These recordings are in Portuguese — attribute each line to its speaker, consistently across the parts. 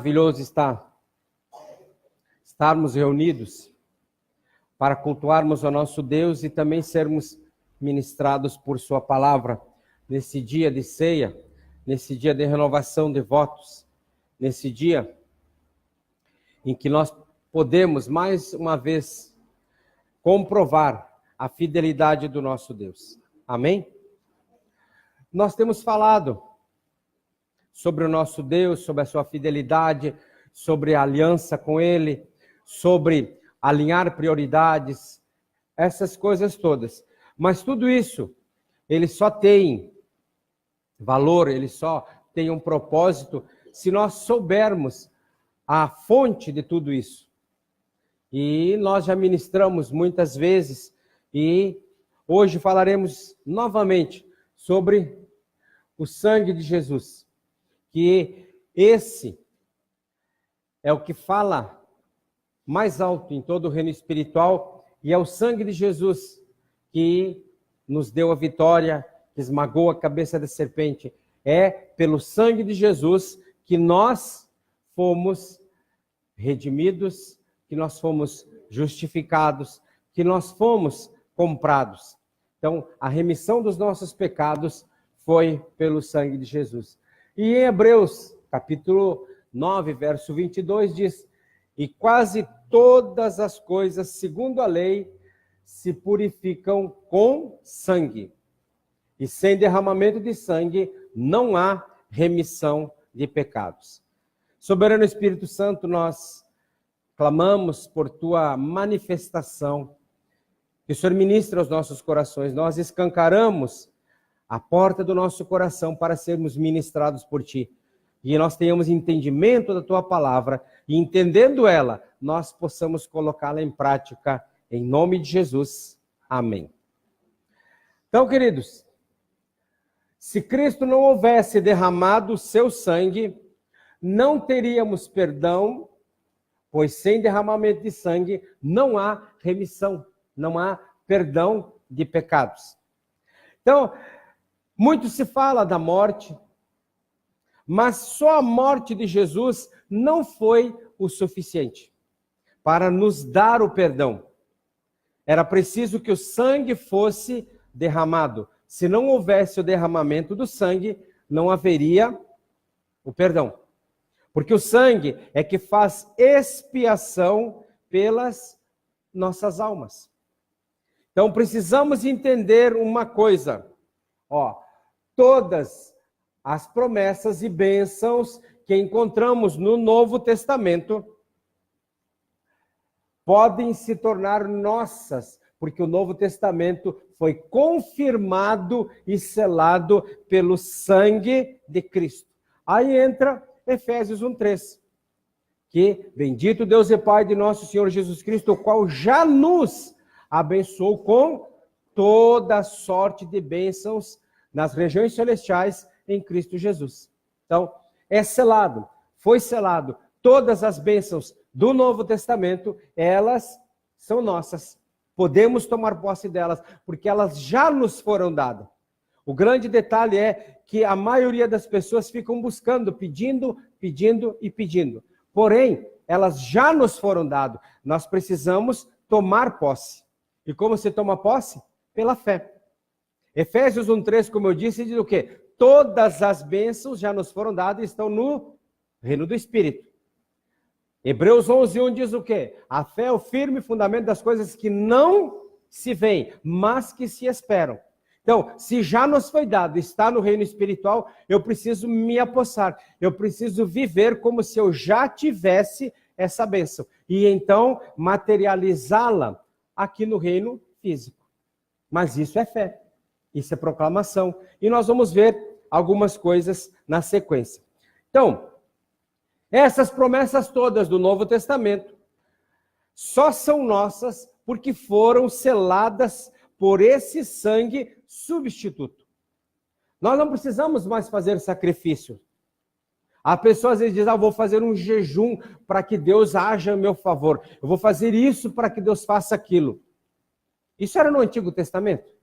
Speaker 1: Maravilhoso estarmos reunidos para cultuarmos o nosso Deus e também sermos ministrados por sua palavra nesse dia de ceia, nesse dia de renovação de votos, nesse dia em que nós podemos mais uma vez comprovar a fidelidade do nosso Deus. Amém? Nós temos falado sobre o nosso Deus, sobre a sua fidelidade, sobre a aliança com Ele, sobre alinhar prioridades, essas coisas todas. Mas tudo isso, ele só tem valor, ele só tem um propósito se nós soubermos a fonte de tudo isso. E nós já ministramos muitas vezes e hoje falaremos novamente sobre o sangue de Jesus. Que esse é o que fala mais alto em todo o reino espiritual e é o sangue de Jesus que nos deu a vitória, que esmagou a cabeça da serpente. É pelo sangue de Jesus que nós fomos redimidos, que nós fomos justificados, que nós fomos comprados. Então, a remissão dos nossos pecados foi pelo sangue de Jesus. E em Hebreus, capítulo 9, verso 22, diz: e quase todas as coisas, segundo a lei, se purificam com sangue. E sem derramamento de sangue, não há remissão de pecados. Soberano Espírito Santo, nós clamamos por tua manifestação, que o Senhor ministre aos nossos corações. Nós escancaramos a porta do nosso coração para sermos ministrados por ti. E nós tenhamos entendimento da tua palavra, e entendendo ela, nós possamos colocá-la em prática, em nome de Jesus. Amém. Então, queridos, se Cristo não houvesse derramado o seu sangue, não teríamos perdão, pois sem derramamento de sangue não há remissão, não há perdão de pecados. Então, muito se fala da morte, mas só a morte de Jesus não foi o suficiente para nos dar o perdão. Era preciso que o sangue fosse derramado. Se não houvesse o derramamento do sangue, não haveria o perdão. Porque o sangue é que faz expiação pelas nossas almas. Então precisamos entender uma coisa. Todas as promessas e bênçãos que encontramos no Novo Testamento podem se tornar nossas, porque o Novo Testamento foi confirmado e selado pelo sangue de Cristo. Aí entra Efésios 1:3, que bendito Deus e Pai de nosso Senhor Jesus Cristo, o qual já nos abençoou com toda sorte de bênçãos nas regiões celestiais em Cristo Jesus. Então, é selado, foi selado. Todas as bênçãos do Novo Testamento, elas são nossas. Podemos tomar posse delas, porque elas já nos foram dadas. O grande detalhe é que a maioria das pessoas ficam buscando, pedindo e pedindo. Porém, elas já nos foram dadas. Nós precisamos tomar posse. E como se toma posse? Pela fé. Efésios 1:3, como eu disse, diz o quê? Todas as bênçãos já nos foram dadas e estão no reino do Espírito. Hebreus 11:1 diz o quê? A fé é o firme fundamento das coisas que não se veem, mas que se esperam. Então, se já nos foi dado, está no reino espiritual, eu preciso me apossar. Eu preciso viver como se eu já tivesse essa bênção. E então, materializá-la aqui no reino físico. Mas isso é fé. Isso é proclamação. E nós vamos ver algumas coisas na sequência. Então, essas promessas todas do Novo Testamento só são nossas porque foram seladas por esse sangue substituto. Nós não precisamos mais fazer sacrifício. Há pessoas às vezes dizem, vou fazer um jejum para que Deus haja a meu favor. Eu vou fazer isso para que Deus faça aquilo. Isso era no Antigo Testamento.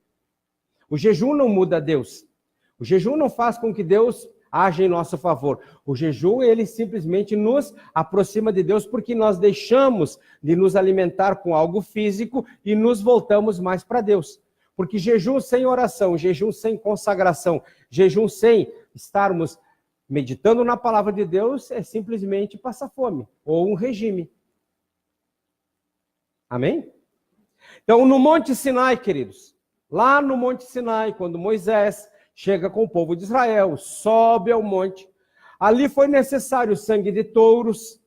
Speaker 1: O jejum não muda Deus. O jejum não faz com que Deus age em nosso favor. O jejum, ele simplesmente nos aproxima de Deus porque nós deixamos de nos alimentar com algo físico e nos voltamos mais para Deus. Porque jejum sem oração, jejum sem consagração, jejum sem estarmos meditando na palavra de Deus é simplesmente passar fome ou um regime. Amém? Então, no Monte Sinai, queridos, lá no Monte Sinai, quando Moisés chega com o povo de Israel, sobe ao monte, ali foi necessário sangue de touros,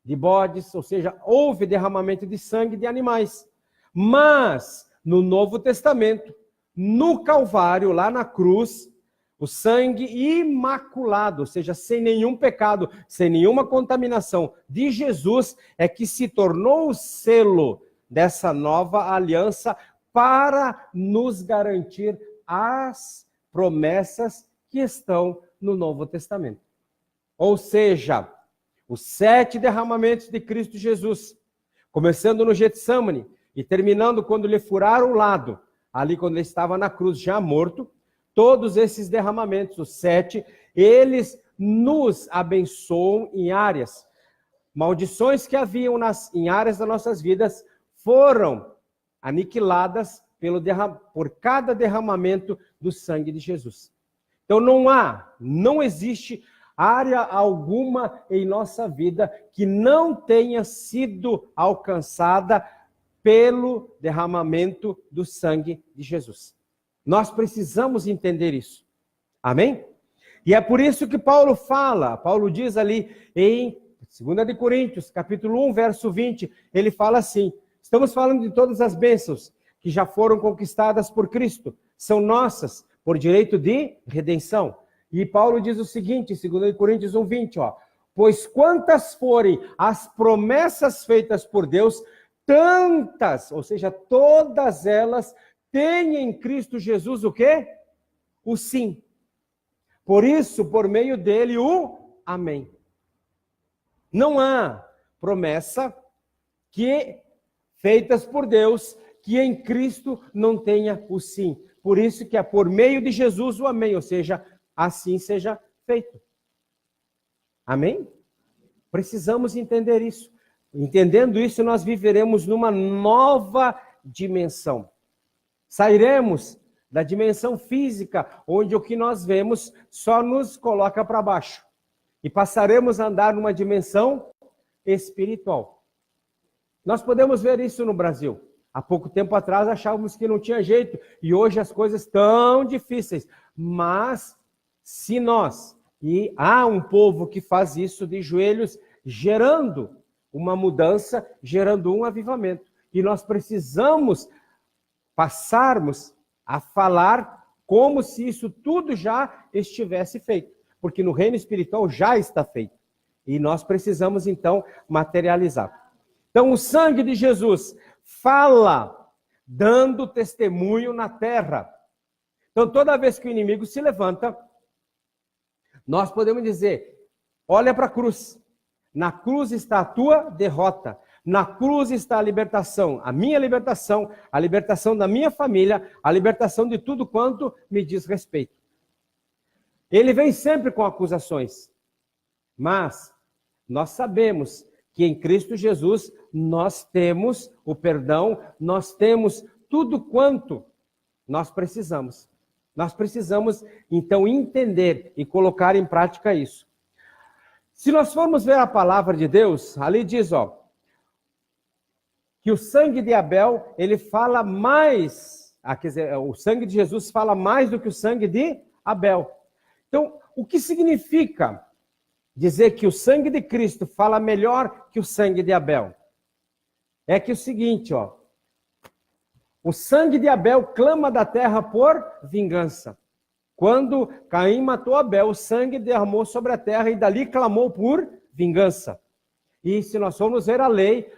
Speaker 1: de bodes, ou seja, houve derramamento de sangue de animais. Mas, no Novo Testamento, no Calvário, lá na cruz, o sangue imaculado, ou seja, sem nenhum pecado, sem nenhuma contaminação de Jesus, é que se tornou o selo dessa nova aliança para nos garantir as promessas que estão no Novo Testamento. Ou seja, os 7 derramamentos de Cristo Jesus, começando no Getsemane e terminando quando lhe furaram o lado, ali quando ele estava na cruz já morto, todos esses derramamentos, os 7, eles nos abençoam em áreas. Maldições que haviam em áreas das nossas vidas foram aniquiladas por cada derramamento do sangue de Jesus. Então não existe área alguma em nossa vida que não tenha sido alcançada pelo derramamento do sangue de Jesus. Nós precisamos entender isso. Amém? E é por isso que Paulo diz ali em 2 de Coríntios, capítulo 1, verso 20, ele fala assim: estamos falando de todas as bênçãos que já foram conquistadas por Cristo, são nossas por direito de redenção. E Paulo diz o seguinte, em 2 Coríntios 1, 20, pois quantas forem as promessas feitas por Deus, tantas, ou seja, todas elas têm em Cristo Jesus o quê? O sim. Por isso, por meio dele, o amém. Não há promessa feitas por Deus que em Cristo não tenha o sim. Por isso que é por meio de Jesus o amém, ou seja, assim seja feito. Amém? Precisamos entender isso. Entendendo isso, nós viveremos numa nova dimensão. Sairemos da dimensão física, onde o que nós vemos só nos coloca para baixo. E passaremos a andar numa dimensão espiritual. Nós podemos ver isso no Brasil. Há pouco tempo atrás achávamos que não tinha jeito, e hoje as coisas estão difíceis. Mas, se nós, e há um povo que faz isso de joelhos, gerando uma mudança, gerando um avivamento. E nós precisamos passarmos a falar como se isso tudo já estivesse feito. Porque no reino espiritual já está feito. E nós precisamos, então, materializar. Então, o sangue de Jesus fala, dando testemunho na terra. Então, toda vez que o inimigo se levanta, nós podemos dizer, olha para a cruz. Na cruz está a tua derrota. Na cruz está a libertação, a libertação da minha família, a libertação de tudo quanto me diz respeito. Ele vem sempre com acusações, mas nós sabemos que em Cristo Jesus nós temos o perdão, nós temos tudo quanto nós precisamos. Nós precisamos, então, entender e colocar em prática isso. Se nós formos ver a palavra de Deus, ali diz, que o sangue de Abel, ele fala mais, quer dizer, o sangue de Jesus fala mais do que o sangue de Abel. Então, o que significa dizer que o sangue de Cristo fala melhor que o sangue de Abel? É que é o seguinte, o sangue de Abel clama da terra por vingança. Quando Caim matou Abel, o sangue derramou sobre a terra e dali clamou por vingança. E se nós formos ver a lei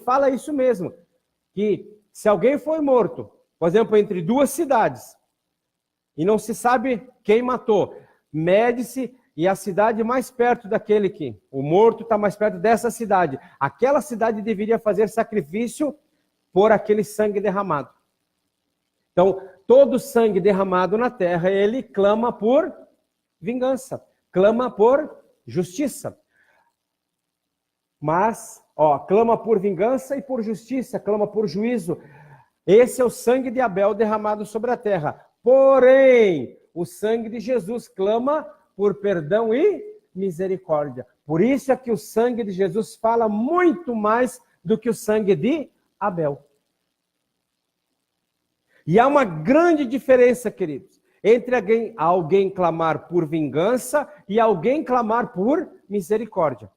Speaker 1: fala isso mesmo, que se alguém foi morto, por exemplo, entre duas cidades, e não se sabe quem matou, mede-se e a cidade mais perto daquele que, o morto está mais perto dessa cidade, aquela cidade deveria fazer sacrifício por aquele sangue derramado. Então, todo sangue derramado na terra, ele clama por vingança, clama por justiça. Mas, clama por vingança e por justiça, clama por juízo. Esse é o sangue de Abel derramado sobre a terra. Porém, o sangue de Jesus clama por perdão e misericórdia. Por isso é que o sangue de Jesus fala muito mais do que o sangue de Abel. E há uma grande diferença, queridos, entre alguém clamar por vingança e alguém clamar por misericórdia.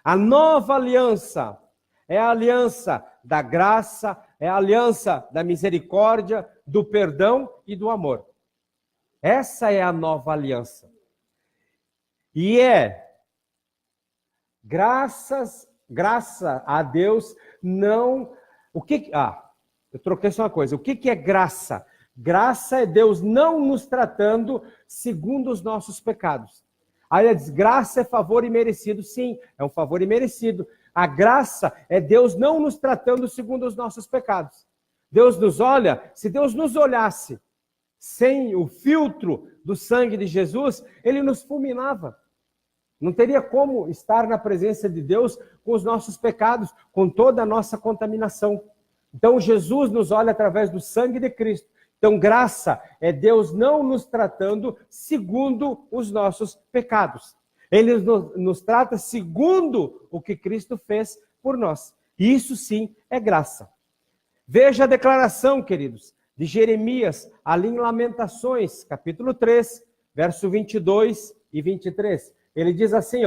Speaker 1: A nova aliança é a aliança da graça, é a aliança da misericórdia, do perdão e do amor. Essa é a nova aliança. E graças a Deus, não... eu troquei só uma coisa. O que é graça? Graça é Deus não nos tratando segundo os nossos pecados. Aí a desgraça é favor imerecido. Sim, é um favor imerecido. A graça é Deus não nos tratando segundo os nossos pecados. Deus nos olha, se Deus nos olhasse sem o filtro do sangue de Jesus, ele nos fulminava. Não teria como estar na presença de Deus com os nossos pecados, com toda a nossa contaminação. Então Jesus nos olha através do sangue de Cristo. Então graça é Deus não nos tratando segundo os nossos pecados. Ele nos trata segundo o que Cristo fez por nós. Isso sim é graça. Veja a declaração, queridos, de Jeremias, ali em Lamentações, capítulo 3, verso 22 e 23. Ele diz assim,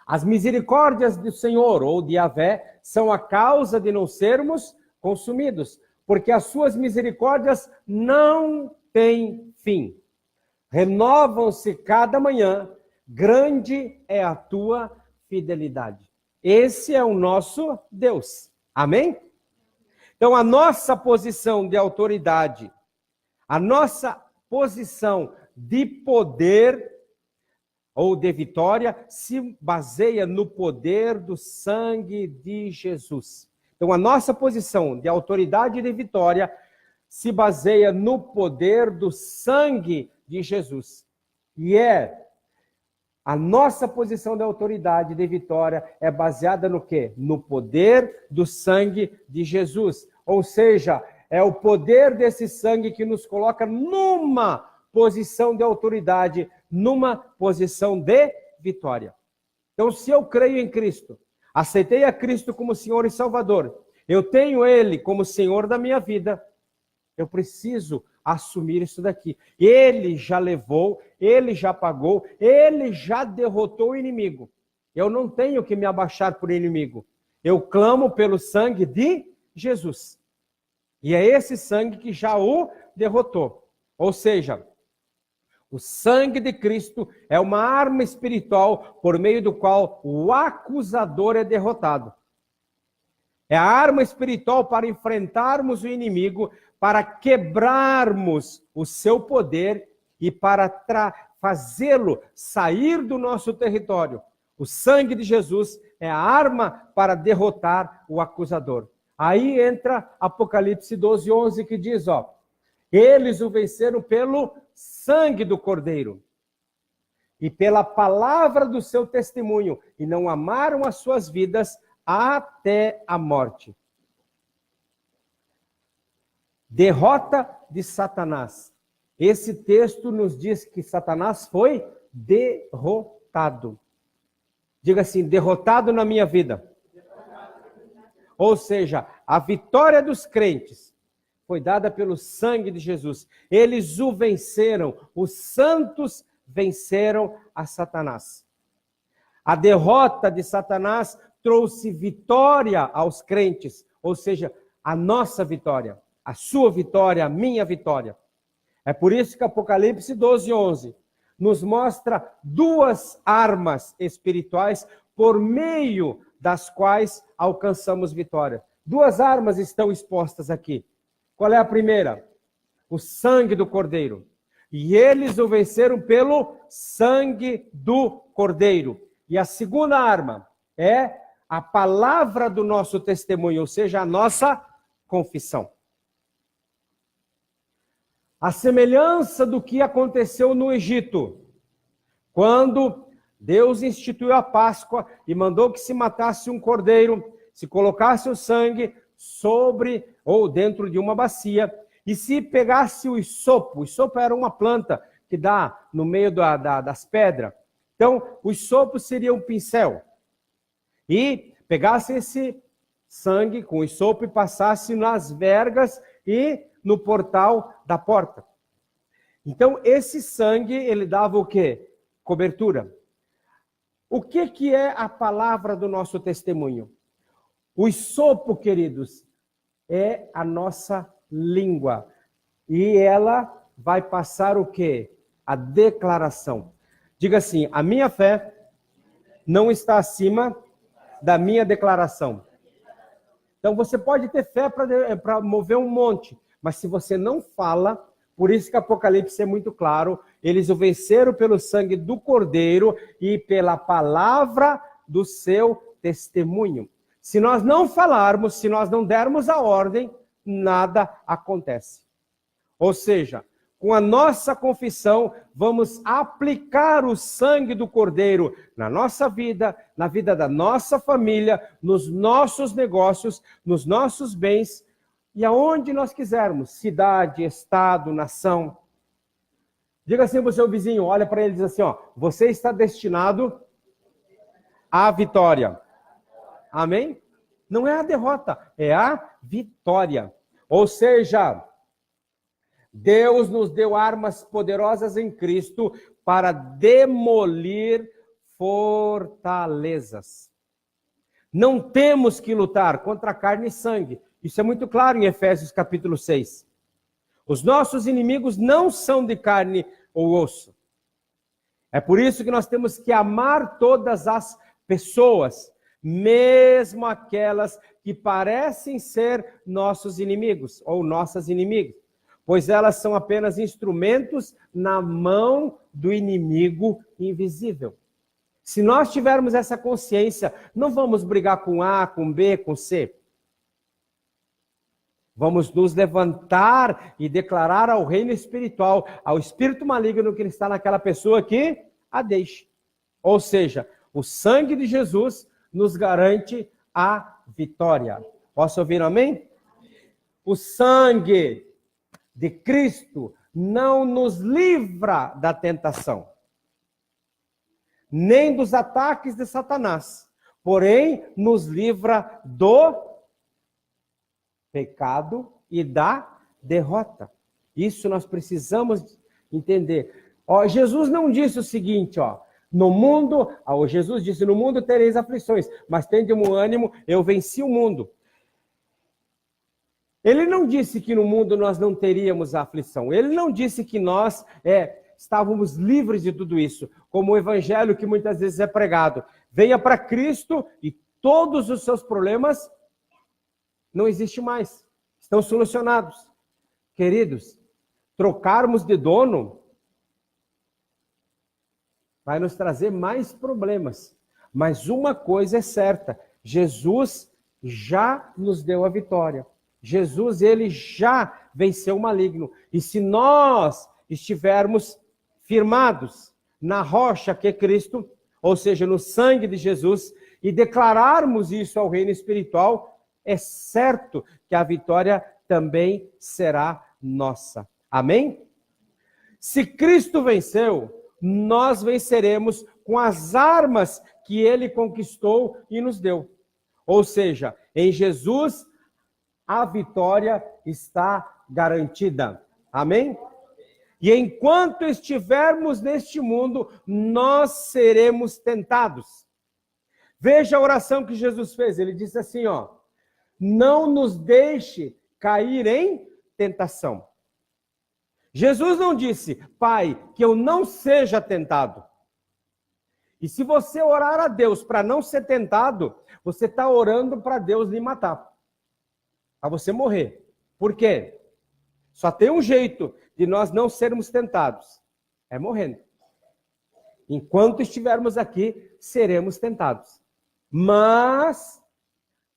Speaker 1: as misericórdias do Senhor, ou de Yahvé, são a causa de não sermos consumidos, porque as suas misericórdias não têm fim. Renovam-se cada manhã, grande é a tua fidelidade. Esse é o nosso Deus. Amém? Então, a nossa posição de autoridade, a nossa posição de poder ou de vitória, se baseia no poder do sangue de Jesus. Então, a nossa posição de autoridade e de vitória se baseia no poder do sangue de Jesus. E a nossa posição de autoridade e de vitória é baseada no quê? No poder do sangue de Jesus. Ou seja, é o poder desse sangue que nos coloca numa posição de autoridade, numa posição de vitória. Então, se eu creio em Cristo, aceitei a Cristo como Senhor e Salvador, eu tenho Ele como Senhor da minha vida, eu preciso assumir isso daqui. Ele já levou, Ele já pagou, Ele já derrotou o inimigo. Eu não tenho que me abaixar por inimigo. Eu clamo pelo sangue de Jesus. E é esse sangue que já o derrotou. Ou seja, o sangue de Cristo é uma arma espiritual por meio do qual o acusador é derrotado. É a arma espiritual para enfrentarmos o inimigo, para quebrarmos o seu poder e para fazê-lo sair do nosso território. O sangue de Jesus é a arma para derrotar o acusador. Aí entra Apocalipse 12:11 que diz, eles o venceram pelo sangue do Cordeiro e pela palavra do seu testemunho e não amaram as suas vidas até a morte. Derrota de Satanás. Esse texto nos diz que Satanás foi derrotado. Diga assim, derrotado na minha vida. Ou seja, a vitória dos crentes foi dada pelo sangue de Jesus. Eles o venceram, os santos venceram a Satanás. A derrota de Satanás trouxe vitória aos crentes, ou seja, a nossa vitória, a sua vitória, a minha vitória. É por isso que Apocalipse 12:11 nos mostra duas armas espirituais por meio das quais alcançamos vitória. Duas armas estão expostas aqui. Qual é a primeira? O sangue do Cordeiro. E eles o venceram pelo sangue do Cordeiro. E a segunda arma é a palavra do nosso testemunho, ou seja, a nossa confissão. A semelhança do que aconteceu no Egito, quando Deus instituiu a Páscoa e mandou que se matasse um cordeiro, se colocasse o sangue sobre ou dentro de uma bacia, e se pegasse o isopo era uma planta que dá no meio das pedras. Então, o isopo seria um pincel. E pegasse esse sangue com o isopo e passasse nas vergas e no portal da porta. Então, esse sangue, ele dava o quê? Cobertura. O que é a palavra do nosso testemunho? O isopo, queridos, é a nossa língua. E ela vai passar o quê? A declaração. Diga assim, a minha fé não está acima da minha declaração. Então você pode ter fé para mover um monte, mas se você não fala, por isso que Apocalipse é muito claro, eles o venceram pelo sangue do Cordeiro e pela palavra do seu testemunho. Se nós não falarmos, se nós não dermos a ordem, nada acontece. Ou seja, com a nossa confissão, vamos aplicar o sangue do Cordeiro na nossa vida, na vida da nossa família, nos nossos negócios, nos nossos bens e aonde nós quisermos, cidade, estado, nação. Diga assim para o seu vizinho, olha para ele e diz assim, ó, você está destinado à vitória. Amém? Não é a derrota, é a vitória. Ou seja, Deus nos deu armas poderosas em Cristo para demolir fortalezas. Não temos que lutar contra carne e sangue. Isso é muito claro em Efésios capítulo 6. Os nossos inimigos não são de carne ou osso. É por isso que nós temos que amar todas as pessoas, mesmo aquelas que parecem ser nossos inimigos ou nossas inimigas, pois elas são apenas instrumentos na mão do inimigo invisível. Se nós tivermos essa consciência, não vamos brigar com A, com B, com C. Vamos nos levantar e declarar ao reino espiritual, ao espírito maligno que está naquela pessoa que a deixe. Ou seja, o sangue de Jesus nos garante a vitória. Posso ouvir um amém? O sangue de Cristo não nos livra da tentação, nem dos ataques de Satanás, porém nos livra do pecado e da derrota. Isso nós precisamos entender. Ó, Jesus não disse o seguinte, ó, no mundo, Jesus disse, no mundo tereis aflições, mas tende um ânimo, eu venci o mundo. Ele não disse que no mundo nós não teríamos aflição. Ele não disse que nós estávamos livres de tudo isso. Como o evangelho que muitas vezes é pregado. Venha para Cristo e todos os seus problemas não existem mais. Estão solucionados. Queridos, trocarmos de dono vai nos trazer mais problemas. Mas uma coisa é certa. Jesus já nos deu a vitória. Jesus, ele já venceu o maligno. E se nós estivermos firmados na rocha que é Cristo, ou seja, no sangue de Jesus, e declararmos isso ao reino espiritual, é certo que a vitória também será nossa. Amém? Se Cristo venceu, nós venceremos com as armas que ele conquistou e nos deu. Ou seja, em Jesus, a vitória está garantida. Amém? E enquanto estivermos neste mundo, nós seremos tentados. Veja a oração que Jesus fez. Ele disse assim, ó, não nos deixe cair em tentação. Jesus não disse, Pai, que eu não seja tentado. E se você orar a Deus para não ser tentado, você está orando para Deus lhe matar. Para você morrer. Por quê? Só tem um jeito de nós não sermos tentados. É morrendo. Enquanto estivermos aqui, seremos tentados. Mas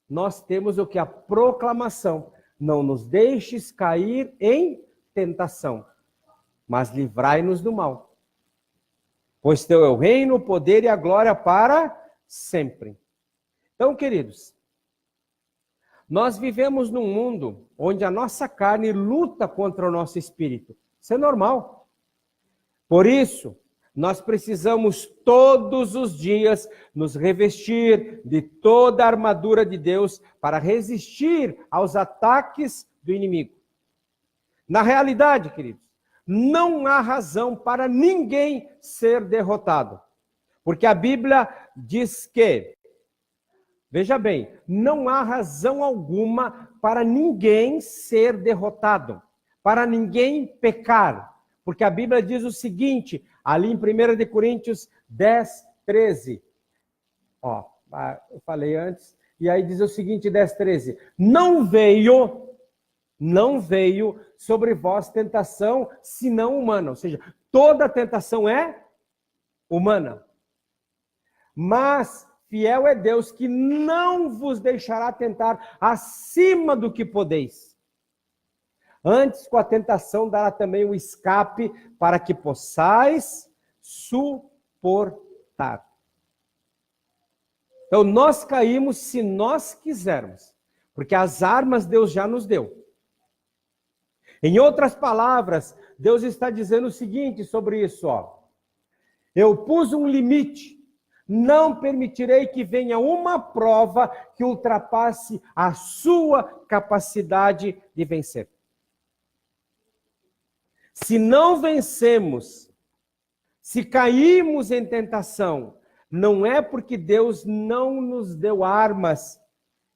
Speaker 1: nós temos o que? A proclamação. Não nos deixes cair em tentação. mas livrai-nos do mal. Pois teu é o reino, o poder e a glória para sempre. Então, queridos, nós vivemos num mundo onde a nossa carne luta contra o nosso espírito. Isso é normal. Por isso, nós precisamos todos os dias nos revestir de toda a armadura de Deus para resistir aos ataques do inimigo. Na realidade, queridos, não há razão para ninguém ser derrotado. Porque a Bíblia diz que, veja bem, não há razão alguma para ninguém ser derrotado, para ninguém pecar. Porque a Bíblia diz o seguinte, ali em 1 Coríntios 10, 13. Ó, eu falei antes, e aí diz o seguinte, 10, 13. Não veio sobre vós tentação, senão humana. Ou seja, toda tentação é humana. Mas fiel é Deus que não vos deixará tentar acima do que podeis. Antes, com a tentação, dará também o escape para que possais suportar. Então, nós caímos se nós quisermos, porque as armas Deus já nos deu. Em outras palavras, Deus está dizendo o seguinte sobre isso, ó. Eu pus um limite, não permitirei que venha uma prova que ultrapasse a sua capacidade de vencer. Se não vencemos, se caímos em tentação, não é porque Deus não nos deu armas,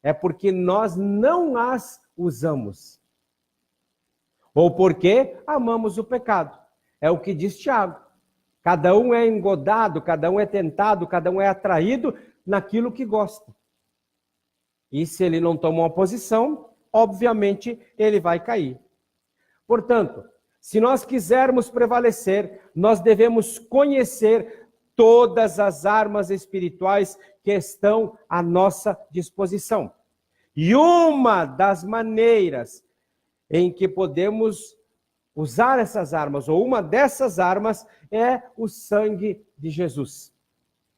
Speaker 1: é porque nós não as usamos. Ou porque amamos o pecado. É o que diz Tiago. Cada um é engodado, cada um é tentado, cada um é atraído naquilo que gosta. E se ele não toma uma posição, obviamente ele vai cair. Portanto, se nós quisermos prevalecer, nós devemos conhecer todas as armas espirituais que estão à nossa disposição. E uma das maneiras em que podemos usar essas armas, ou uma dessas armas, é o sangue de Jesus.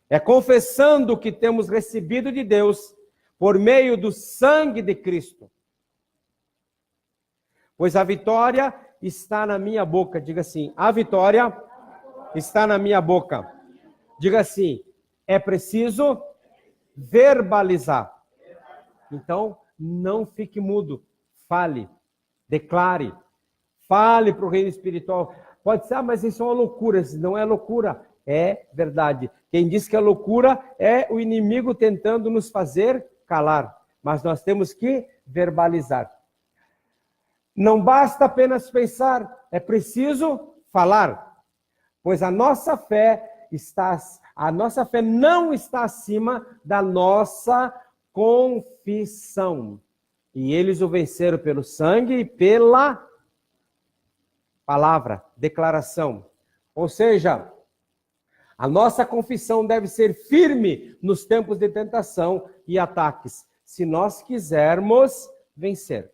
Speaker 1: É confessando que temos recebido de Deus por meio do sangue de Cristo. Pois a vitória está na minha boca. Diga assim, a vitória está na minha boca. Diga assim, é preciso verbalizar. Então, não fique mudo. Fale, declare. Fale para o reino espiritual. Pode ser, mas isso é uma loucura. Isso não é loucura, é verdade. Quem diz que é loucura é o inimigo tentando nos fazer calar. Mas nós temos que verbalizar. Não basta apenas pensar, é preciso falar. Pois a nossa fé não está acima da nossa confissão. E eles o venceram pelo sangue e pela palavra, declaração. Ou seja, a nossa confissão deve ser firme nos tempos de tentação e ataques, se nós quisermos vencer.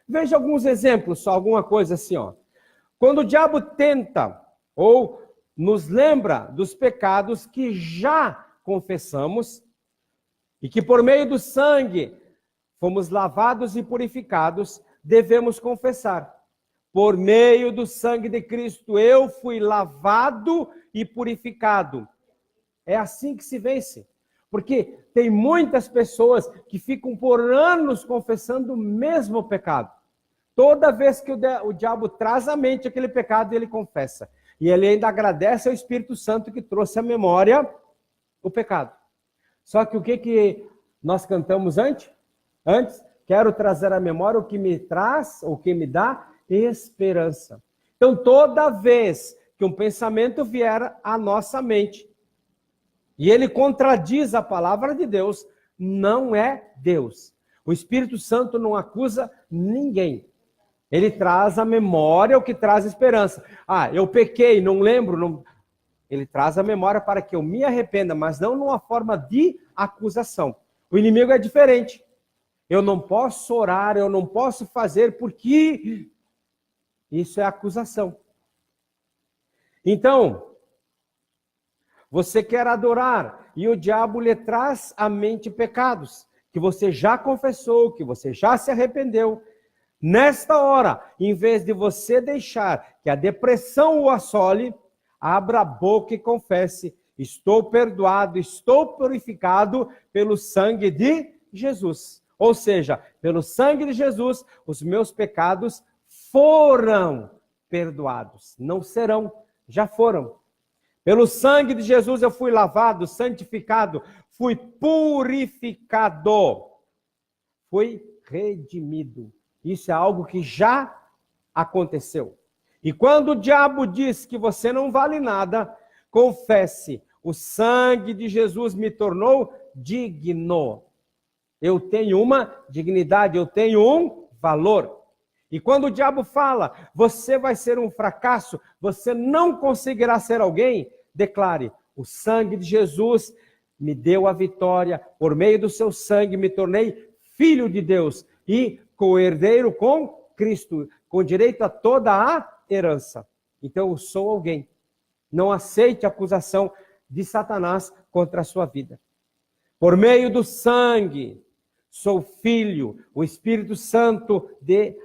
Speaker 1: Veja alguns exemplos, só alguma coisa assim, ó. Quando o diabo tenta ou nos lembra dos pecados que já confessamos e que por meio do sangue fomos lavados e purificados, devemos confessar. Por meio do sangue de Cristo, eu fui lavado e purificado. É assim que se vence. Porque tem muitas pessoas que ficam por anos confessando o mesmo pecado. Toda vez que o diabo traz à mente aquele pecado, ele confessa. E ele ainda agradece ao Espírito Santo que trouxe à memória o pecado. Só que o que nós cantamos antes? Quero trazer à memória o que me traz, o que me dá esperança. Então, toda vez que um pensamento vier à nossa mente, e ele contradiz a palavra de Deus, não é Deus. O Espírito Santo não acusa ninguém. Ele traz à memória o que traz esperança. Ah, eu pequei, não lembro. Não... Ele traz à memória para que eu me arrependa, mas não numa forma de acusação. O inimigo é diferente. Eu não posso orar, eu não posso fazer porque... Isso é acusação. Então, você quer adorar e o diabo lhe traz à mente pecados que você já confessou, que você já se arrependeu. Nesta hora, em vez de você deixar que a depressão o assole, abra a boca e confesse: estou perdoado, estou purificado pelo sangue de Jesus. Ou seja, pelo sangue de Jesus, os meus pecados foram perdoados. Não serão, já foram. Pelo sangue de Jesus eu fui lavado, santificado, fui purificado, fui redimido. Isso é algo que já aconteceu. E quando o diabo diz que você não vale nada, confesse: o sangue de Jesus me tornou digno. Eu tenho uma dignidade, eu tenho um valor. E quando o diabo fala: você vai ser um fracasso, você não conseguirá ser alguém, declare: o sangue de Jesus me deu a vitória, por meio do seu sangue me tornei filho de Deus e co-herdeiro com Cristo, com direito a toda a herança. Então eu sou alguém. Não aceite a acusação de Satanás contra a sua vida. Por meio do sangue, sou filho, o Espírito Santo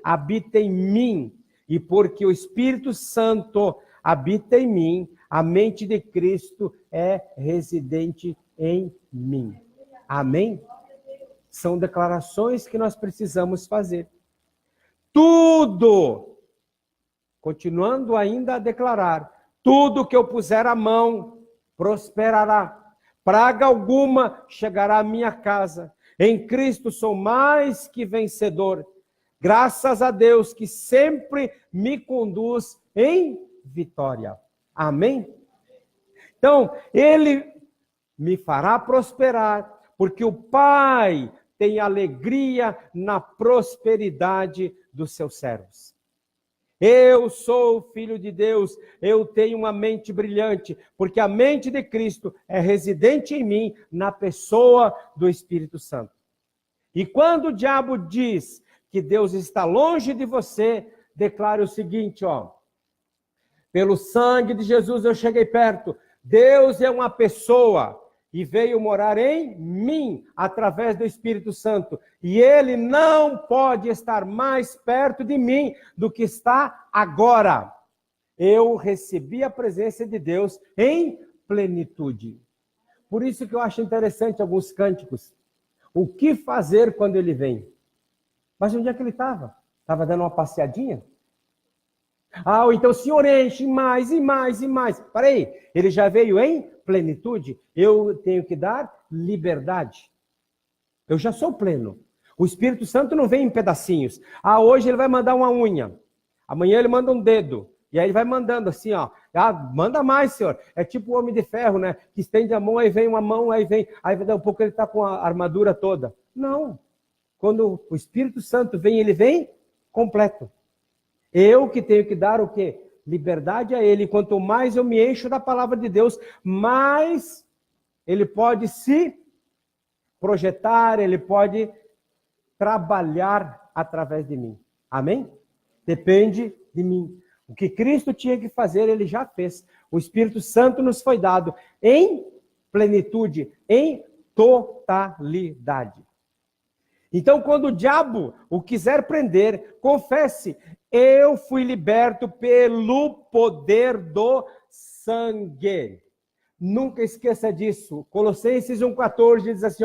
Speaker 1: habita em mim. E porque o Espírito Santo habita em mim, a mente de Cristo é residente em mim. Amém? São declarações que nós precisamos fazer. Tudo, continuando ainda a declarar, tudo que eu puser a mão prosperará. Praga alguma chegará à minha casa. Em Cristo sou mais que vencedor. Graças a Deus que sempre me conduz em vitória. Amém? Então, Ele me fará prosperar, porque o Pai tem alegria na prosperidade dos seus servos. Eu sou filho de Deus, eu tenho uma mente brilhante, porque a mente de Cristo é residente em mim, na pessoa do Espírito Santo. E quando o diabo diz que Deus está longe de você, declare o seguinte, pelo sangue de Jesus eu cheguei perto. Deus é uma pessoa e veio morar em mim através do Espírito Santo. E Ele não pode estar mais perto de mim do que está agora. Eu recebi a presença de Deus em plenitude. Por isso que eu acho interessante alguns cânticos. O que fazer quando Ele vem? Mas onde é que Ele estava? Estava dando uma passeadinha? Ou então o Senhor enche mais e mais e mais. Peraí, Ele já veio em plenitude? Eu tenho que dar liberdade. Eu já sou pleno. O Espírito Santo não vem em pedacinhos. Hoje Ele vai mandar uma unha. Amanhã Ele manda um dedo. E aí Ele vai mandando assim, manda mais, Senhor. É tipo o Homem de Ferro, né? Que estende a mão, aí vem uma mão, aí vem. Aí daqui a pouco ele está com a armadura toda. Não. Quando o Espírito Santo vem, Ele vem completo. Eu que tenho que dar o quê? Liberdade a Ele. Quanto mais eu me encho da palavra de Deus, mais Ele pode se projetar, Ele pode trabalhar através de mim. Amém? Depende de mim. O que Cristo tinha que fazer, Ele já fez. O Espírito Santo nos foi dado em plenitude, em totalidade. Então, quando o diabo o quiser prender, confesse: eu fui liberto pelo poder do sangue. Nunca esqueça disso. Colossenses 1,14 diz assim,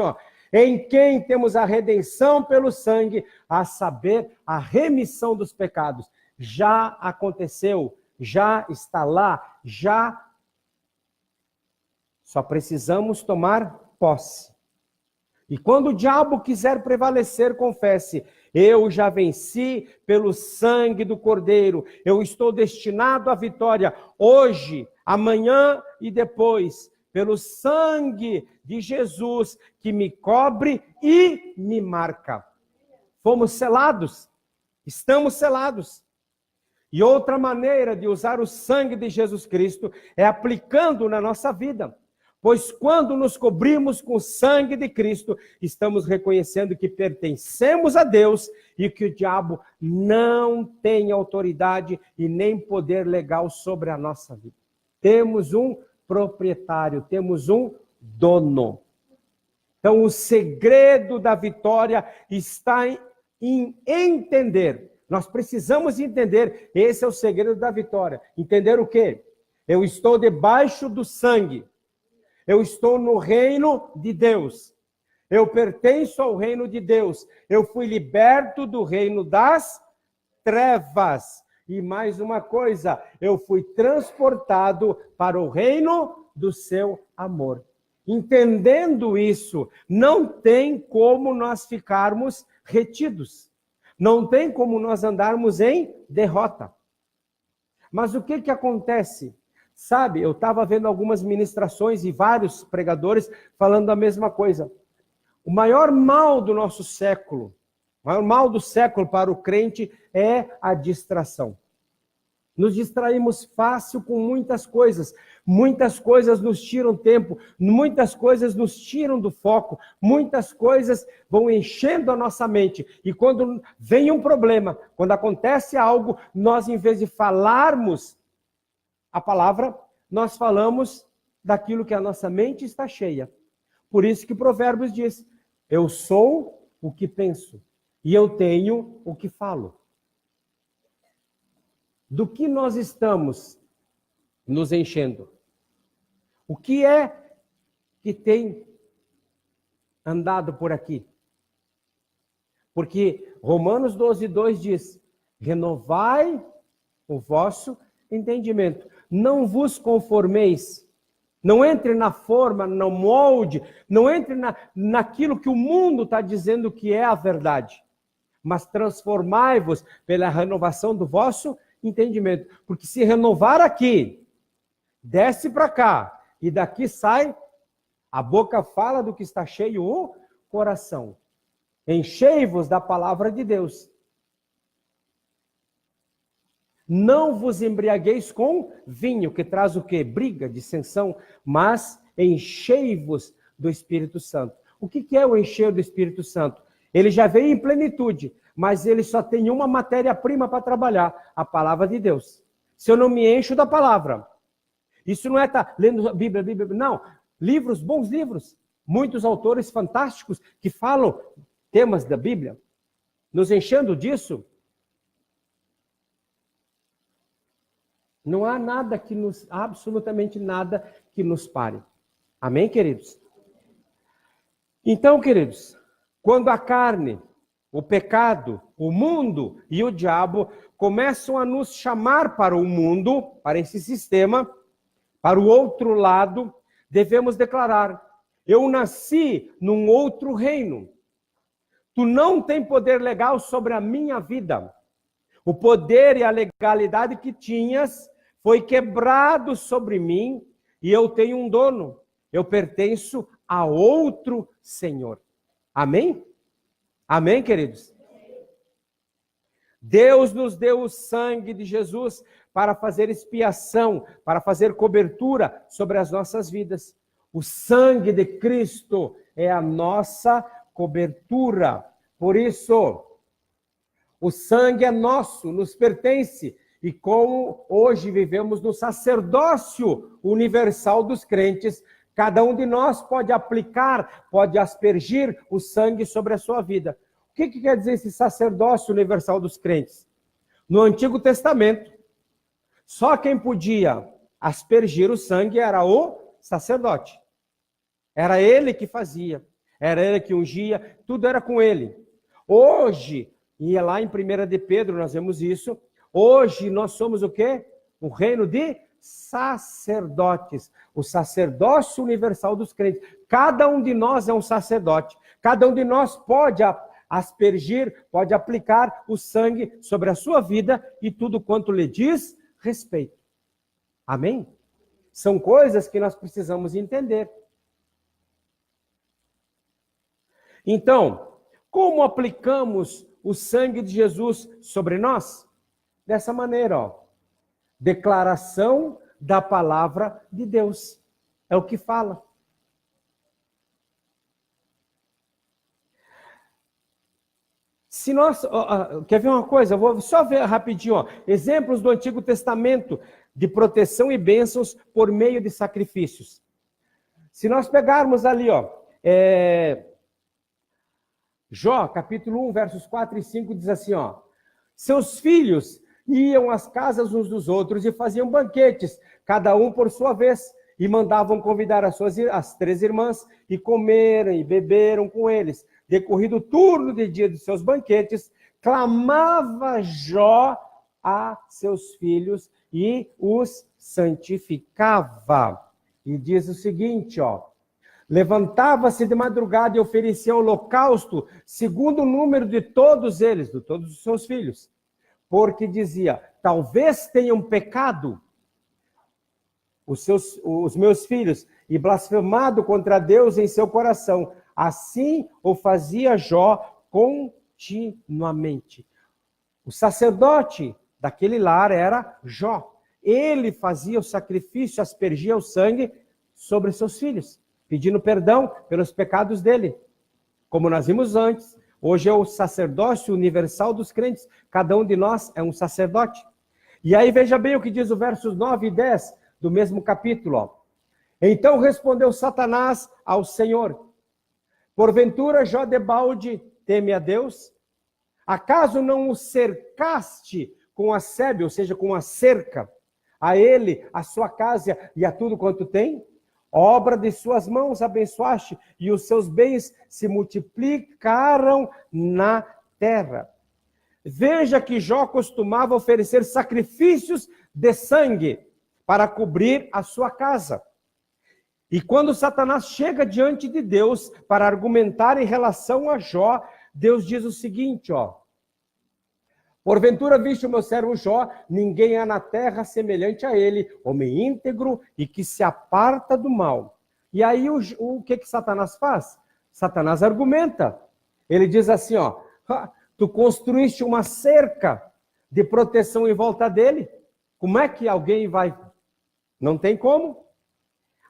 Speaker 1: em quem temos a redenção pelo sangue, a saber, a remissão dos pecados. Já aconteceu, já está lá, já. Só precisamos tomar posse. E quando o diabo quiser prevalecer, confesse: eu já venci pelo sangue do Cordeiro. Eu estou destinado à vitória hoje, amanhã e depois, pelo sangue de Jesus que me cobre e me marca. Fomos selados, estamos selados. E outra maneira de usar o sangue de Jesus Cristo é aplicando na nossa vida. Pois quando nos cobrimos com o sangue de Cristo, estamos reconhecendo que pertencemos a Deus e que o diabo não tem autoridade e nem poder legal sobre a nossa vida. Temos um proprietário, temos um dono. Então, o segredo da vitória está em entender. Nós precisamos entender, esse é o segredo da vitória. Entender o quê? Eu estou debaixo do sangue. Eu estou no reino de Deus. Eu pertenço ao reino de Deus. Eu fui liberto do reino das trevas. E mais uma coisa, eu fui transportado para o reino do seu amor. Entendendo isso, não tem como nós ficarmos retidos. Não tem como nós andarmos em derrota. Mas o que acontece? Sabe, eu estava vendo algumas ministrações e vários pregadores falando a mesma coisa. O maior mal do nosso século, o maior mal do século para o crente é a distração. Nos distraímos fácil com muitas coisas nos tiram tempo, muitas coisas nos tiram do foco, muitas coisas vão enchendo a nossa mente. E quando vem um problema, quando acontece algo, nós em vez de falarmos a palavra, nós falamos daquilo que a nossa mente está cheia. Por isso que Provérbios diz, eu sou o que penso e eu tenho o que falo. Do que nós estamos nos enchendo? O que é que tem andado por aqui? Porque Romanos 12:2 diz, renovai o vosso entendimento. Não vos conformeis. Não entre na forma, no molde, não entre naquilo que o mundo está dizendo que é a verdade. Mas transformai-vos pela renovação do vosso entendimento. Porque se renovar aqui, desce para cá, e daqui sai, a boca fala do que está cheio o coração. Enchei-vos da palavra de Deus. Não vos embriagueis com vinho, que traz o quê? Briga, dissensão, mas enchei-vos do Espírito Santo. O que é o encher do Espírito Santo? Ele já veio em plenitude, mas ele só tem uma matéria-prima para trabalhar, a palavra de Deus. Se eu não me encho da palavra, isso não é estar lendo a Bíblia, não. Livros, bons livros, muitos autores fantásticos que falam temas da Bíblia, nos enchendo disso. Não há nada que nos, absolutamente nada que nos pare. Amém, queridos? Então, queridos, quando a carne, o pecado, o mundo e o diabo começam a nos chamar para o mundo, para esse sistema, para o outro lado, devemos declarar, eu nasci num outro reino. Tu não tem poder legal sobre a minha vida. O poder e a legalidade que tinhas foi quebrado sobre mim e eu tenho um dono. Eu pertenço a outro Senhor. Amém? Amém, queridos? Deus nos deu o sangue de Jesus para fazer expiação, para fazer cobertura sobre as nossas vidas. O sangue de Cristo é a nossa cobertura. Por isso, o sangue é nosso, nos pertence. E como hoje vivemos no sacerdócio universal dos crentes, cada um de nós pode aplicar, pode aspergir o sangue sobre a sua vida. O que quer dizer esse sacerdócio universal dos crentes? No Antigo Testamento, só quem podia aspergir o sangue era o sacerdote. Era ele que fazia, era ele que ungia, tudo era com ele. Hoje, e lá em 1 de Pedro nós vemos isso, hoje nós somos o quê? O reino de sacerdotes. O sacerdócio universal dos crentes. Cada um de nós é um sacerdote. Cada um de nós pode aspergir, pode aplicar o sangue sobre a sua vida e tudo quanto lhe diz respeito. Amém? São coisas que nós precisamos entender. Então, como aplicamos o sangue de Jesus sobre nós? Dessa maneira, ó. Declaração da palavra de Deus. É o que fala. Se nós, quer ver uma coisa? Eu vou só ver rapidinho, ó. Exemplos do Antigo Testamento de proteção e bênçãos por meio de sacrifícios. Se nós pegarmos ali, ó, Jó, capítulo 1, versos 4 e 5, diz assim, ó: seus filhos iam às casas uns dos outros e faziam banquetes, cada um por sua vez, e mandavam convidar as 3 irmãs, e comeram e beberam com eles. Decorrido o turno de dia de seus banquetes, clamava Jó a seus filhos e os santificava. E diz o seguinte, ó: levantava-se de madrugada e oferecia holocausto, segundo o número de todos eles, de todos os seus filhos. Porque dizia, talvez tenham pecado os meus filhos, e blasfemado contra Deus em seu coração. Assim o fazia Jó continuamente. O sacerdote daquele lar era Jó. Ele fazia o sacrifício, aspergia o sangue sobre seus filhos, pedindo perdão pelos pecados dele. Como nós vimos antes, hoje é o sacerdócio universal dos crentes. Cada um de nós é um sacerdote. E aí veja bem o que diz o versos 9 e 10 do mesmo capítulo. Ó. Então respondeu Satanás ao Senhor: porventura Jó debalde teme a Deus? Acaso não o cercaste com a sebe, ou seja, com a cerca, a ele, a sua casa e a tudo quanto tem? Obra de suas mãos abençoaste, e os seus bens se multiplicaram na terra. Veja que Jó costumava oferecer sacrifícios de sangue para cobrir a sua casa. E quando Satanás chega diante de Deus para argumentar em relação a Jó, Deus diz o seguinte, ó: porventura viste o meu servo Jó, ninguém há na terra semelhante a ele, homem íntegro e que se aparta do mal. E aí o que Satanás faz? Satanás argumenta. Ele diz assim, ó: tu construíste uma cerca de proteção em volta dele. Como é que alguém vai? Não tem como.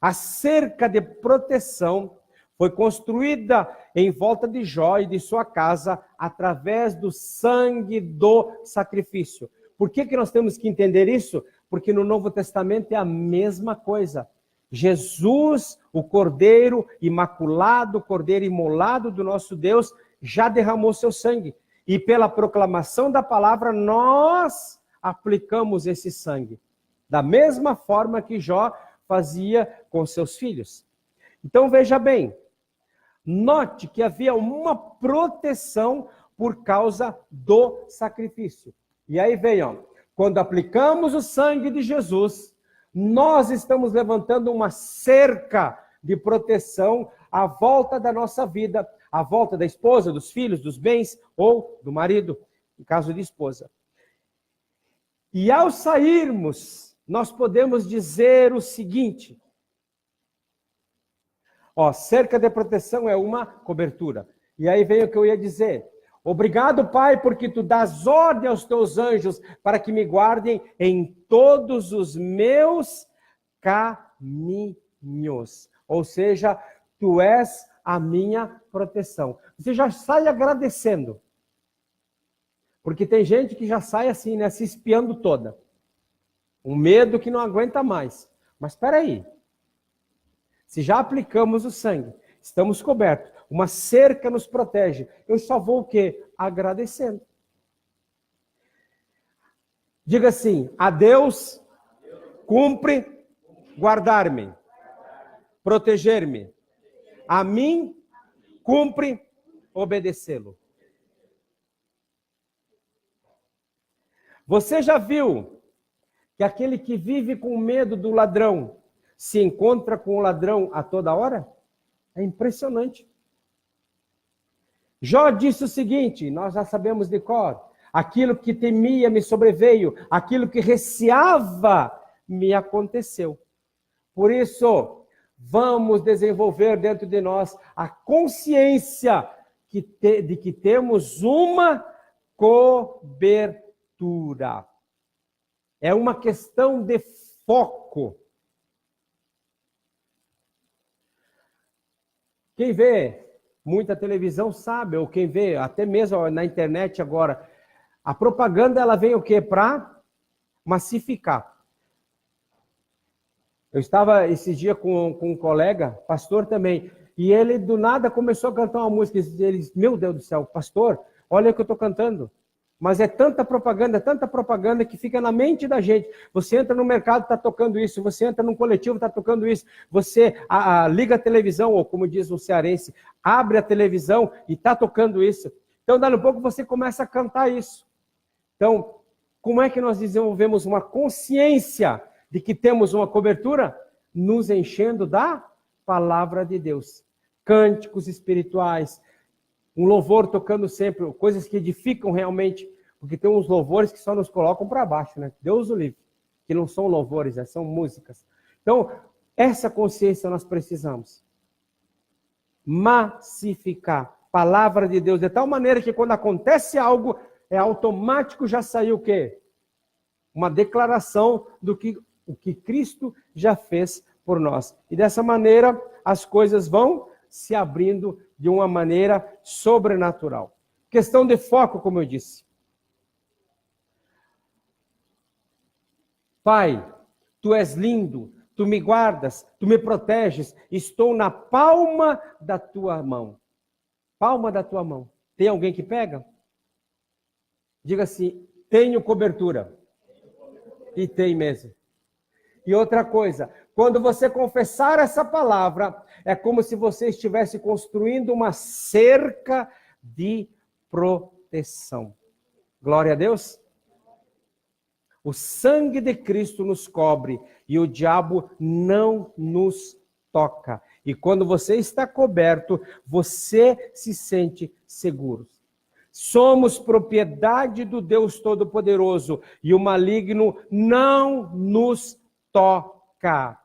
Speaker 1: A cerca de proteção foi construída em volta de Jó e de sua casa através do sangue do sacrifício. Por que nós temos que entender isso? Porque no Novo Testamento é a mesma coisa. Jesus, o Cordeiro imaculado, o Cordeiro imolado do nosso Deus, já derramou seu sangue. E pela proclamação da palavra, nós aplicamos esse sangue. Da mesma forma que Jó fazia com seus filhos. Então veja bem, note que havia uma proteção por causa do sacrifício. E aí vem, ó, quando aplicamos o sangue de Jesus, nós estamos levantando uma cerca de proteção à volta da nossa vida, à volta da esposa, dos filhos, dos bens ou do marido, em caso de esposa. E ao sairmos, nós podemos dizer o seguinte, ó, cerca de proteção é uma cobertura. E aí vem o que eu ia dizer. Obrigado, Pai, porque tu dás ordem aos teus anjos para que me guardem em todos os meus caminhos. Ou seja, tu és a minha proteção. Você já sai agradecendo. Porque tem gente que já sai assim, né, se espiando toda. Um medo que não aguenta mais. Mas espera aí. Se já aplicamos o sangue, estamos cobertos, uma cerca nos protege, eu só vou o quê? Agradecendo. Diga assim: a Deus cumpre guardar-me, proteger-me. A mim cumpre obedecê-lo. Você já viu que aquele que vive com medo do ladrão se encontra com o ladrão a toda hora? É impressionante. Jó disse o seguinte, nós já sabemos de cor: aquilo que temia me sobreveio, aquilo que receava me aconteceu. Por isso, vamos desenvolver dentro de nós a consciência de que temos uma cobertura. É uma questão de foco. Quem vê Muita televisão sabe, ou quem vê, até mesmo na internet agora, a propaganda ela vem o quê? Para massificar. Eu estava esse dia com um colega, pastor também, e ele do nada começou a cantar uma música. Ele disse, meu Deus do céu, pastor, olha o que eu estou cantando. Mas é tanta propaganda que fica na mente da gente. Você entra no mercado, está tocando isso. Você entra num coletivo, está tocando isso. Você liga a televisão, ou como diz o cearense, abre a televisão e está tocando isso. Então, dali a pouco, você começa a cantar isso. Então, como é que nós desenvolvemos uma consciência de que temos uma cobertura? Nos enchendo da palavra de Deus. Cânticos espirituais, um louvor tocando sempre, coisas que edificam realmente, porque tem uns louvores que só nos colocam para baixo, né? Deus o livre, que não são louvores, são músicas. Então, essa consciência nós precisamos. Massificar a palavra de Deus, de tal maneira que quando acontece algo, é automático já saiu o quê? Uma declaração do que o que Cristo já fez por nós. E dessa maneira, as coisas vão se abrindo de uma maneira sobrenatural. Questão de foco, como eu disse. Pai, tu és lindo, tu me guardas, tu me proteges, estou na palma da tua mão. Palma da tua mão. Tem alguém que pega? Diga assim, tenho cobertura. E tem mesmo. E outra coisa, quando você confessar essa palavra, é como se você estivesse construindo uma cerca de proteção. Glória a Deus. O sangue de Cristo nos cobre e o diabo não nos toca. E quando você está coberto, você se sente seguro. Somos propriedade do Deus Todo-Poderoso e o maligno não nos toca.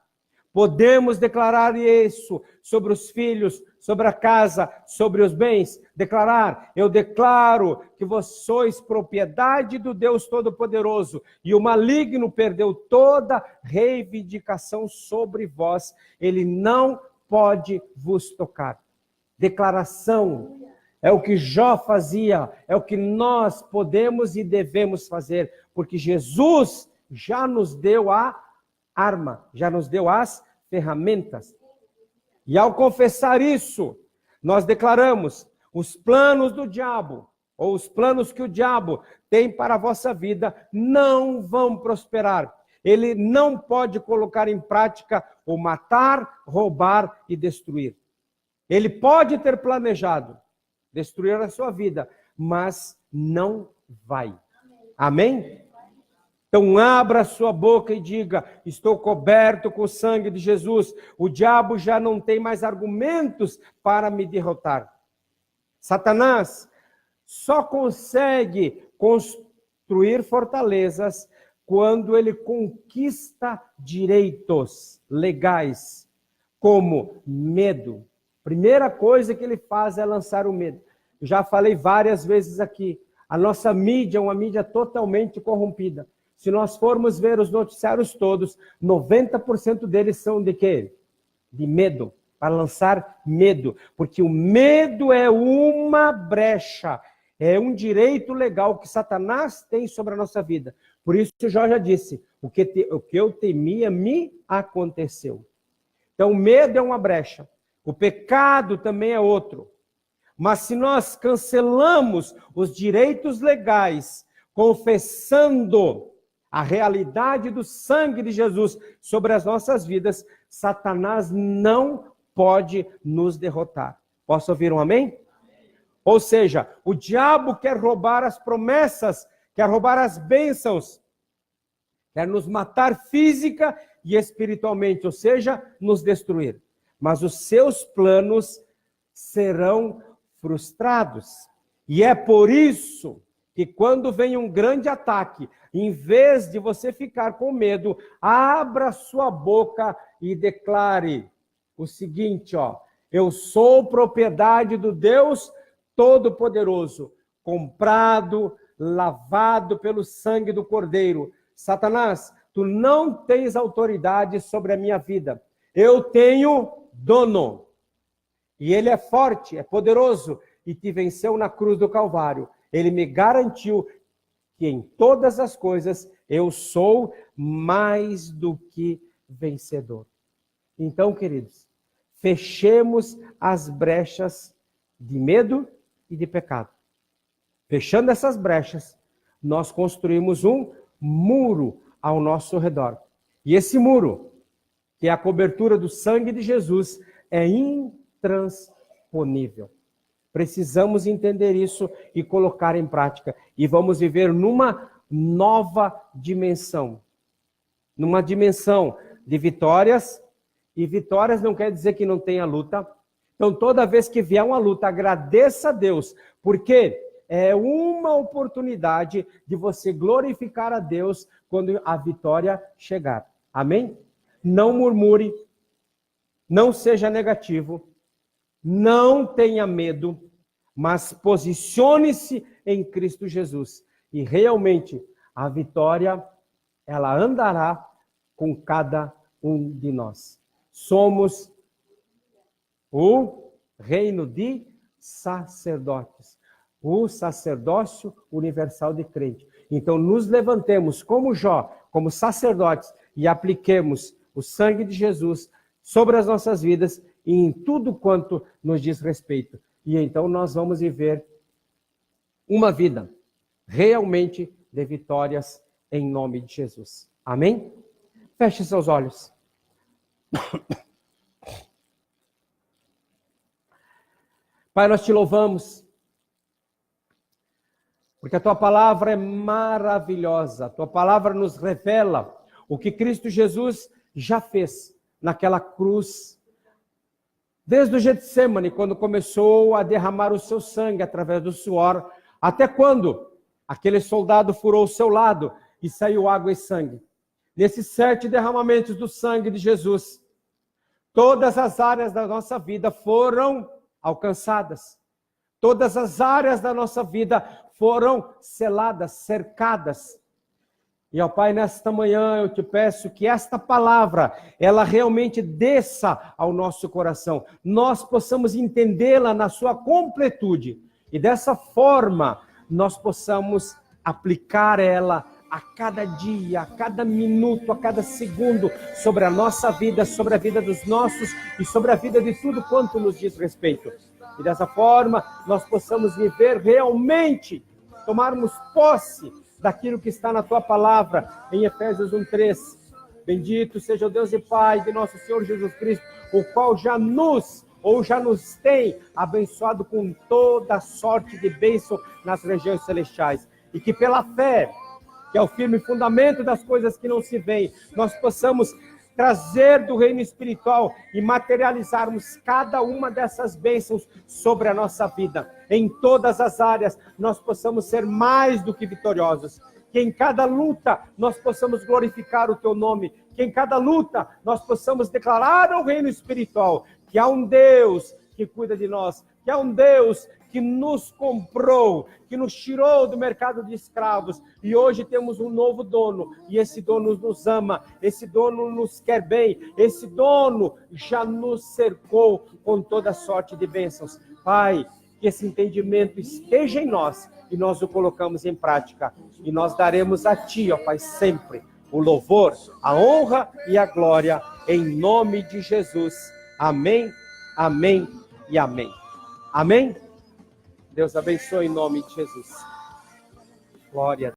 Speaker 1: Podemos declarar isso sobre os filhos, sobre a casa, sobre os bens. Declarar, eu declaro que vós sois propriedade do Deus Todo-Poderoso e o maligno perdeu toda reivindicação sobre vós. Ele não pode vos tocar. Declaração. É o que Jó fazia, é o que nós podemos e devemos fazer, porque Jesus já nos deu a arma, já nos deu as ferramentas. E ao confessar isso, nós declaramos os planos do diabo, ou os planos que o diabo tem para a vossa vida, não vão prosperar. Ele não pode colocar em prática o matar, roubar e destruir. Ele pode ter planejado destruir a sua vida, mas não vai. Amém? Então abra a sua boca e diga, estou coberto com o sangue de Jesus. O diabo já não tem mais argumentos para me derrotar. Satanás só consegue construir fortalezas quando ele conquista direitos legais, como medo. Primeira coisa que ele faz é lançar o medo. Eu já falei várias vezes aqui, a nossa mídia é uma mídia totalmente corrompida. Se nós formos ver os noticiários todos, 90% deles são de quê? De medo, para lançar medo. Porque o medo é uma brecha, é um direito legal que Satanás tem sobre a nossa vida. Por isso Jó já disse, o que eu temia me aconteceu. Então o medo é uma brecha. O pecado também é outro. Mas se nós cancelamos os direitos legais, confessando a realidade do sangue de Jesus sobre as nossas vidas, Satanás não pode nos derrotar. Posso ouvir um amém? Amém. Ou seja, o diabo quer roubar as promessas, quer roubar as bênçãos, quer nos matar física e espiritualmente, ou seja, nos destruir. Mas os seus planos serão frustrados. E é por isso que quando vem um grande ataque, em vez de você ficar com medo, abra sua boca e declare o seguinte, eu sou propriedade do Deus Todo-Poderoso, comprado, lavado pelo sangue do Cordeiro. Satanás, tu não tens autoridade sobre a minha vida. Eu tenho dono. E Ele é forte, é poderoso e te venceu na cruz do Calvário. Ele me garantiu que em todas as coisas eu sou mais do que vencedor. Então, queridos, fechemos as brechas de medo e de pecado. Fechando essas brechas, nós construímos um muro ao nosso redor. E esse muro, que é a cobertura do sangue de Jesus, é intransponível. Precisamos entender isso e colocar em prática. E vamos viver numa nova dimensão. Numa dimensão de vitórias. E vitórias não quer dizer que não tenha luta. Então, toda vez que vier uma luta, agradeça a Deus. Porque é uma oportunidade de você glorificar a Deus quando a vitória chegar. Amém? Não murmure. Não seja negativo. Não tenha medo, mas posicione-se em Cristo Jesus. E realmente a vitória, ela andará com cada um de nós. Somos o reino de sacerdotes. O sacerdócio universal de crente. Então nos levantemos como Jó, como sacerdotes, e apliquemos o sangue de Jesus sobre as nossas vidas e em tudo quanto nos diz respeito. E então nós vamos viver uma vida realmente de vitórias em nome de Jesus. Amém? Feche seus olhos. Pai, nós te louvamos, porque a tua palavra é maravilhosa. A tua palavra nos revela o que Cristo Jesus já fez naquela cruz. Desde o Getsêmani, quando começou a derramar o seu sangue através do suor, até quando aquele soldado furou o seu lado e saiu água e sangue. Nesses 7 derramamentos do sangue de Jesus, todas as áreas da nossa vida foram alcançadas. Todas as áreas da nossa vida foram seladas, cercadas. E, ó Pai, nesta manhã eu te peço que esta palavra, ela realmente desça ao nosso coração. Nós possamos entendê-la na sua completude. E dessa forma, nós possamos aplicar ela a cada dia, a cada minuto, a cada segundo, sobre a nossa vida, sobre a vida dos nossos e sobre a vida de tudo quanto nos diz respeito. E dessa forma, nós possamos viver realmente, tomarmos posse daquilo que está na tua palavra, em Efésios 1:3. Bendito seja o Deus e Pai de nosso Senhor Jesus Cristo, o qual já nos tem abençoado com toda sorte de bênção nas regiões celestiais. E que pela fé, que é o firme fundamento das coisas que não se veem, nós possamos trazer do reino espiritual e materializarmos cada uma dessas bênçãos sobre a nossa vida. Em todas as áreas, nós possamos ser mais do que vitoriosos. Que em cada luta, nós possamos glorificar o teu nome. Que em cada luta, nós possamos declarar ao reino espiritual que há um Deus que cuida de nós, que há um Deus que nos comprou, que nos tirou do mercado de escravos, e hoje temos um novo dono, e esse dono nos ama, esse dono nos quer bem, esse dono já nos cercou com toda sorte de bênçãos. Pai, que esse entendimento esteja em nós, e nós o colocamos em prática, e nós daremos a Ti, ó Pai, sempre o louvor, a honra e a glória, em nome de Jesus. Amém, amém e amém. Amém? Deus abençoe em nome de Jesus. Glória a Deus.